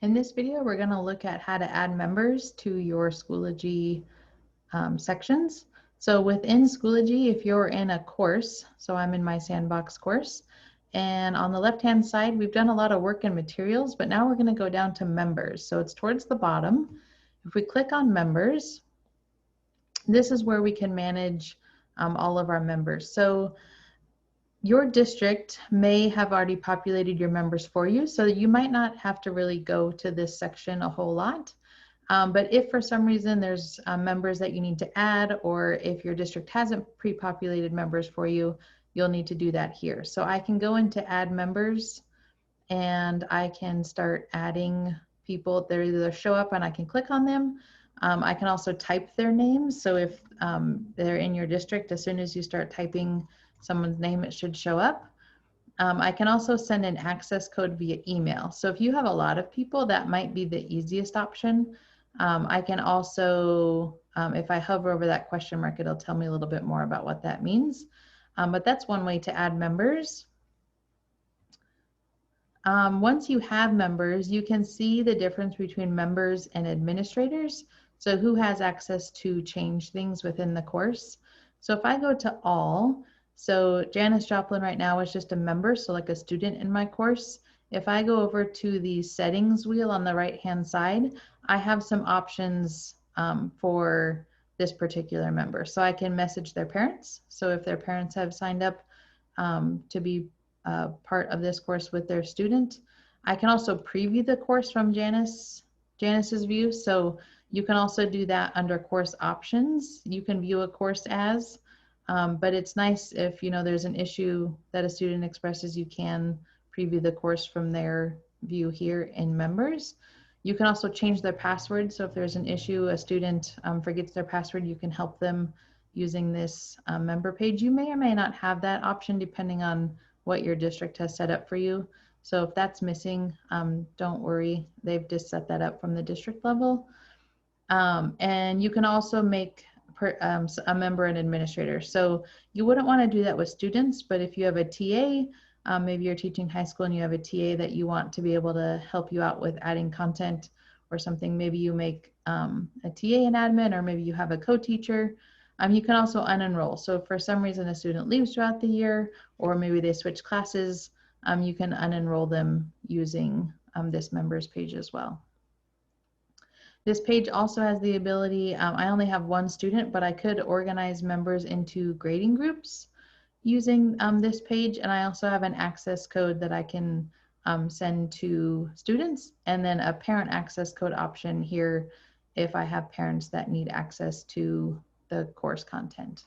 In this video, we're going to look at how to add members to your Schoology sections. So within Schoology, if you're in a course, so I'm in my sandbox course, and on the left-hand side, we've done a lot of work and materials, but now we're going to go down to members. So it's towards the bottom. If we click on members, this is where we can manage all of our members. So your district may have already populated your members for you, so you might not have to really go to this section a whole lot. But if for some reason there's members that you need to add, or if your district hasn't pre-populated members for you, you'll need to do that here. So I can go into add members and I can start adding people. They either show up and I can click on them. I can also type their names. So if they're in your district, as soon as you start typing someone's name, it should show up. I can also send an access code via email. So if you have a lot of people, that might be the easiest option. I can also, if I hover over that question mark, it'll tell me a little bit more about what that means. But that's one way to add members. Once you have members, you can see the difference between members and administrators. So who has access to change things within the course. So if I go to all, so Janice Joplin right now is just a member, so like a student in my course. If I go over to the settings wheel on the right-hand side, I have some options for this particular member. So I can message their parents. So if their parents have signed up to be part of this course with their student. I can also preview the course from Janice's view. So you can also do that under course options. You can view a course as, but it's nice if there's an issue that a student expresses, you can preview the course from their view here in members. You can also change their password. So if there's an issue, a student forgets their password, you can help them using this member page. You may or may not have that option depending on what your district has set up for you. So if that's missing, don't worry, they've just set that up from the district level. And you can also make a member an administrator. So you wouldn't want to do that with students, but if you have a TA, maybe you're teaching high school and you have a TA that you want to be able to help you out with adding content or something, maybe you make a TA an admin, or maybe you have a co-teacher. You can also unenroll. So if for some reason a student leaves throughout the year, or maybe they switch classes, you can unenroll them using this members page as well. This page also has the ability, I only have one student, but I could organize members into grading groups using this page. And I also have an access code that I can send to students, and then a parent access code option here if I have parents that need access to the course content.